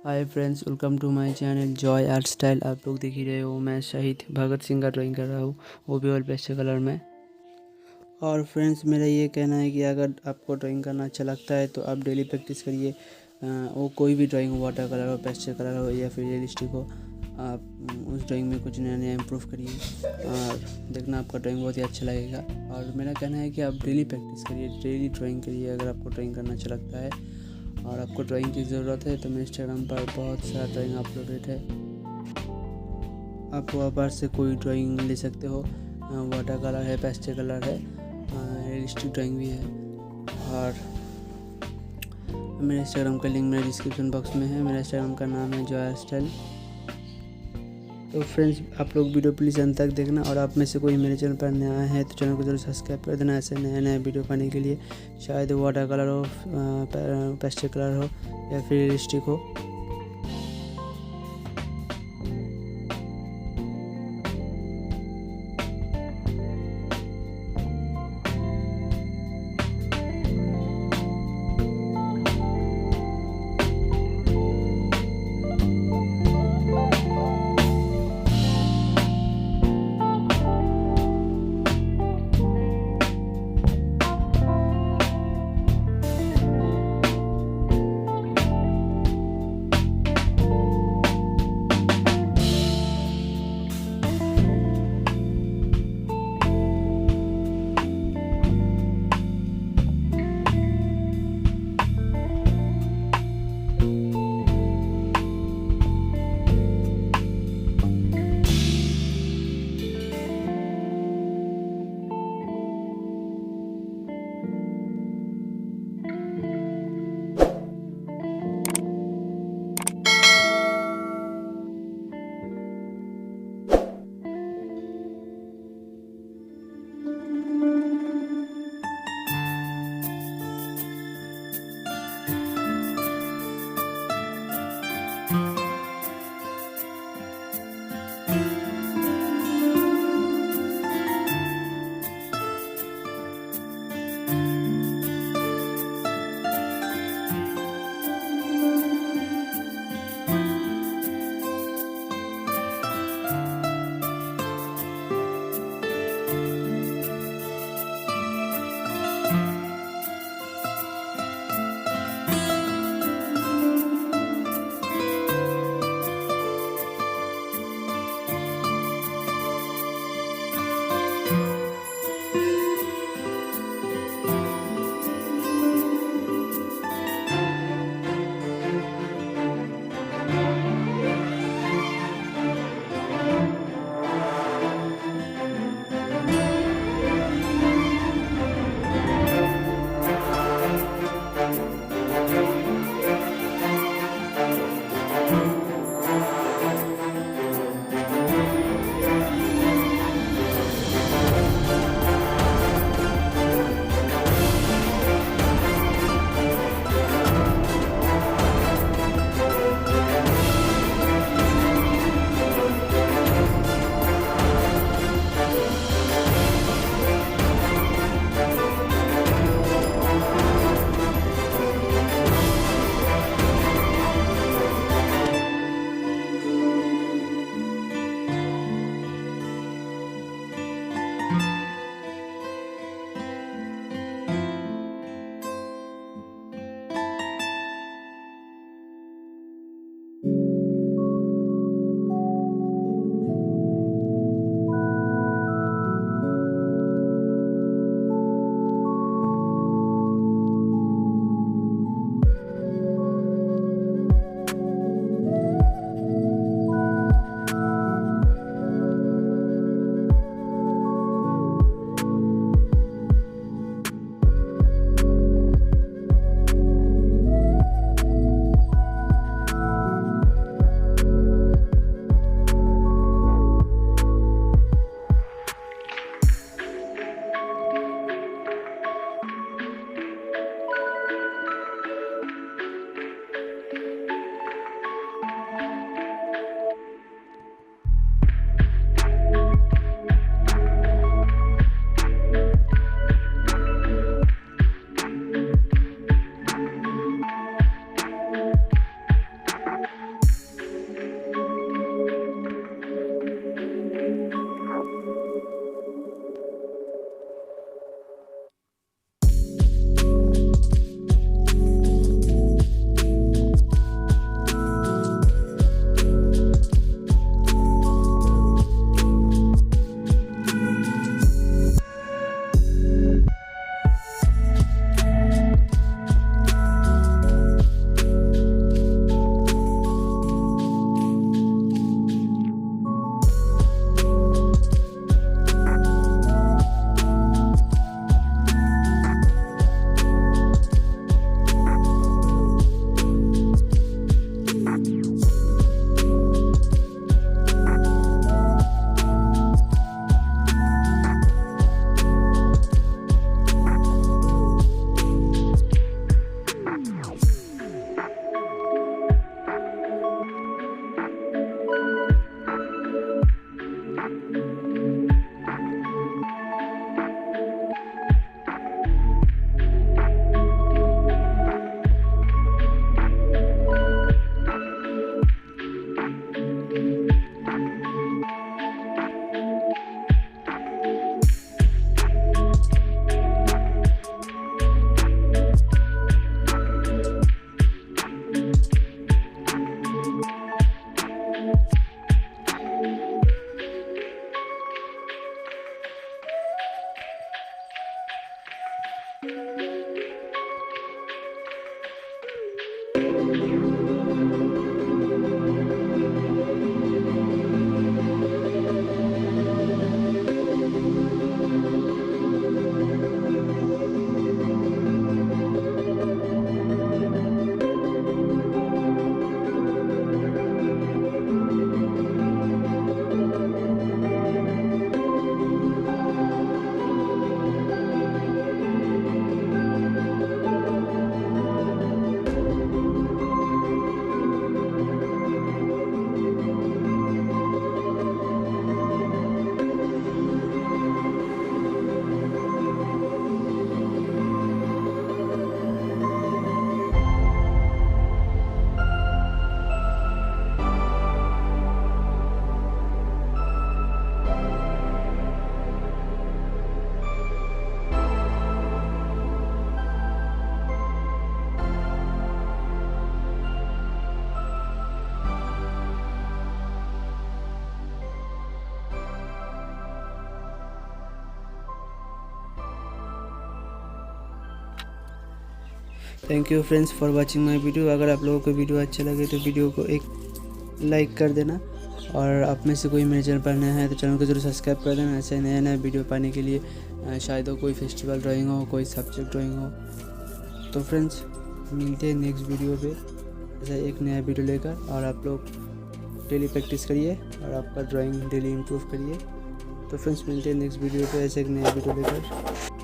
Hi friends, welcome to my channel Joy Art Style. आप लोग देख ही रहे हो, मैं शहीद भगत सिंह का ड्राइंग कर रहा हूँ, वो भी ऑयल पेस्टल कलर में। और फ्रेंड्स, मेरा ये कहना है कि अगर आपको ड्राइंग करना अच्छा लगता है तो आप डेली प्रैक्टिस करिए। वो कोई भी ड्राइंग हो, वाटर कलर हो, पेस्टल कलर हो या फिर रियलिस्टिक हो, आप उस ड्राइंग में कुछ नया नया इम्प्रूव करिए और देखना आपका ड्राइंग बहुत ही अच्छा लगेगा। और मेरा कहना है कि आप डेली प्रैक्टिस करिए, डेली ड्राइंग करिए अगर आपको ड्राइंग करना अच्छा लगता है। और आपको ड्राइंग की ज़रूरत है तो मेरे इंस्टाग्राम पर बहुत सारा ड्राइंग अपलोडेड है, आप वहाँ पर से कोई ड्राइंग ले सकते हो। वाटर कलर है, पेस्टल कलर है, रियलिस्टिक ड्राइंग भी है। और मेरे इंस्टाग्राम का लिंक मेरे डिस्क्रिप्शन बॉक्स में है। मेरे इंस्टाग्राम का नाम है जॉय स्टाइल। तो फ्रेंड्स, आप लोग वीडियो प्लीज़ अंत तक देखना। और आप में से कोई मेरे चैनल पर नया है तो चैनल को जरूर सब्सक्राइब कर देना, ऐसे नए नए वीडियो पाने के लिए। शायद वाटर कलर हो, पेस्टल कलर हो या फिर रियलिस्टिक हो। Thank you friends for watching my video. अगर आप लोगों को वीडियो अच्छा लगे तो वीडियो को एक लाइक कर देना, और आप में से कोई मेरे चैनल पर नया है तो चैनल को जरूर सब्सक्राइब कर देना ऐसे नया नया वीडियो पाने के लिए। शायद कोई फेस्टिवल ड्राइंग हो, कोई सब्जेक्ट ड्राइंग हो। तो फ्रेंड्स मिलते हैं नेक्स्ट वीडियो पे ऐसा एक नया वीडियो लेकर, और आप लोग डेली प्रैक्टिस करिए और आपका ड्राइंग डेली इम्प्रूव करिए। तो फ्रेंड्स मिलते हैं नेक्स्ट वीडियो पे ऐसे एक नया वीडियो लेकर।